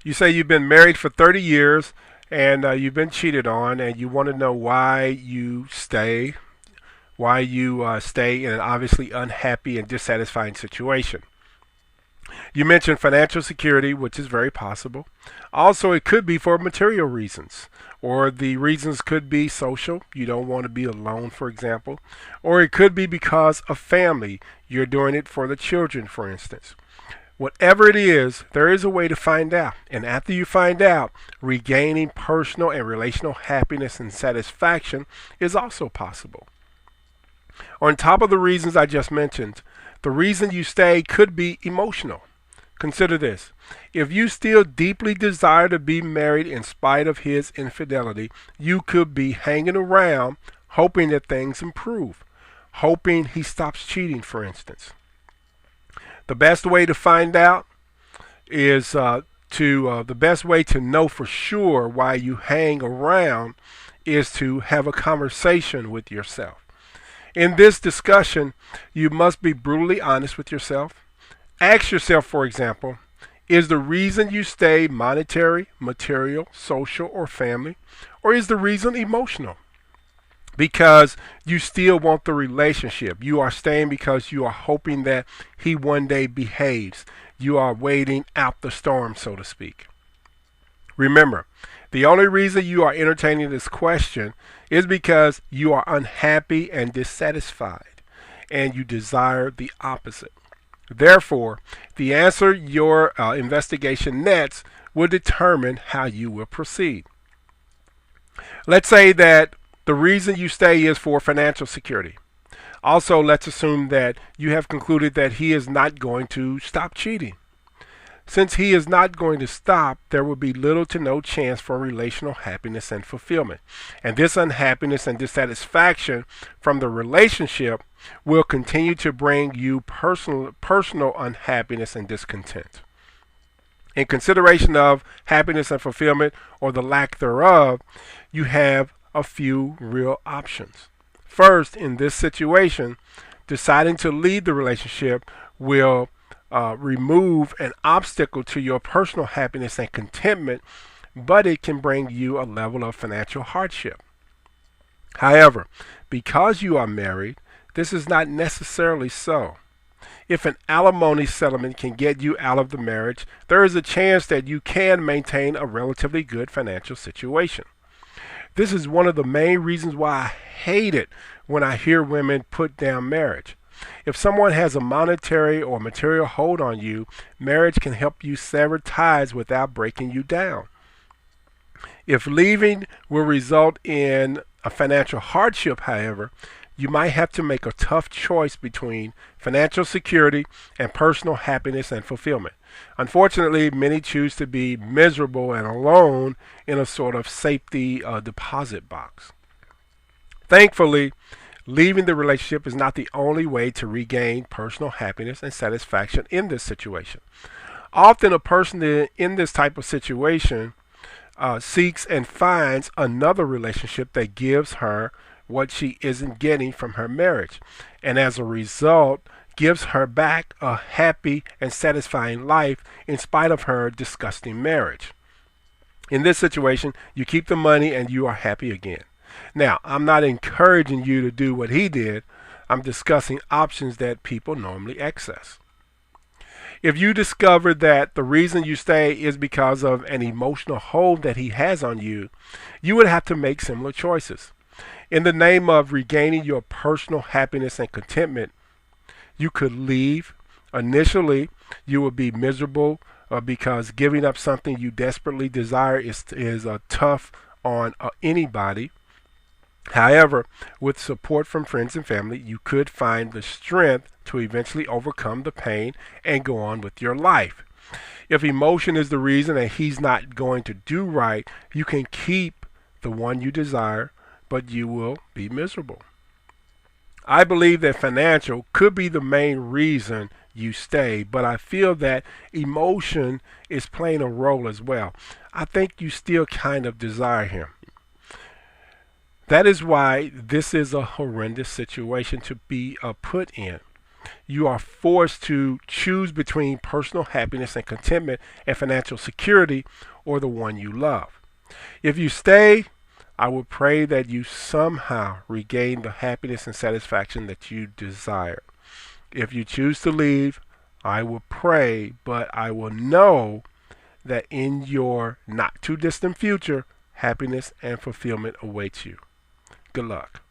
You say you've been married for 30 years and you've been cheated on, and you want to know why you stay in an obviously unhappy and dissatisfying situation. You mentioned financial security, which is very possible. Also, it could be for material reasons, or the reasons could be social. You don't want to be alone, for example, or it could be because of family. You're doing it for the children, for instance. Whatever it is, there is a way to find out. And after you find out, regaining personal and relational happiness and satisfaction is also possible. On top of the reasons I just mentioned, the reason you stay could be emotional. Consider this. If you still deeply desire to be married in spite of his infidelity, you could be hanging around hoping that things improve, hoping he stops cheating, for instance. The best way to find out is the best way to know for sure why you hang around is to have a conversation with yourself. In this discussion, you must be brutally honest with yourself. Ask yourself, for example, is the reason you stay monetary, material, social, or family? Or is the reason emotional? Because you still want the relationship. You are staying because you are hoping that he one day behaves. You are waiting out the storm, so to speak. Remember, the only reason you are entertaining this question is because you are unhappy and dissatisfied, and you desire the opposite. Therefore, the answer your investigation nets will determine how you will proceed. Let's say that the reason you stay is for financial security. Also, let's assume that you have concluded that he is not going to stop cheating. Since he is not going to stop, there will be little to no chance for relational happiness and fulfillment. And this unhappiness and dissatisfaction from the relationship will continue to bring you personal unhappiness and discontent. In consideration of happiness and fulfillment, or the lack thereof, you have a few real options. First, in this situation, deciding to leave the relationship will remove an obstacle to your personal happiness and contentment, but it can bring you a level of financial hardship. However, because you are married, this is not necessarily so. If an alimony settlement can get you out of the marriage, there is a chance that you can maintain a relatively good financial situation. This is one of the main reasons why I hate it when I hear women put down marriage. If someone has a monetary or material hold on you, marriage can help you sever ties without breaking you down. If leaving will result in a financial hardship, however, you might have to make a tough choice between financial security and personal happiness and fulfillment. Unfortunately, many choose to be miserable and alone in a sort of safety deposit box. Thankfully, leaving the relationship is not the only way to regain personal happiness and satisfaction in this situation. Often, a person in this type of situation seeks and finds another relationship that gives her what she isn't getting from her marriage, and as a result, gives her back a happy and satisfying life in spite of her disgusting marriage. In this situation, you keep the money and you are happy again. Now, I'm not encouraging you to do what he did. I'm discussing options that people normally access. If you discover that the reason you stay is because of an emotional hold that he has on you, you would have to make similar choices. In the name of regaining your personal happiness and contentment, you could leave. Initially, you will be miserable because giving up something you desperately desire is tough on anybody. However, with support from friends and family, you could find the strength to eventually overcome the pain and go on with your life. If emotion is the reason that he's not going to do right, you can keep the one you desire, but you will be miserable. I believe that financial could be the main reason you stay, but I feel that emotion is playing a role as well. I think you still kind of desire him. That is why this is a horrendous situation to be put in. You are forced to choose between personal happiness and contentment and financial security or the one you love. If you stay, I would pray that you somehow regain the happiness and satisfaction that you desire. If you choose to leave, I will pray, but I will know that in your not too distant future, happiness and fulfillment awaits you. Good luck.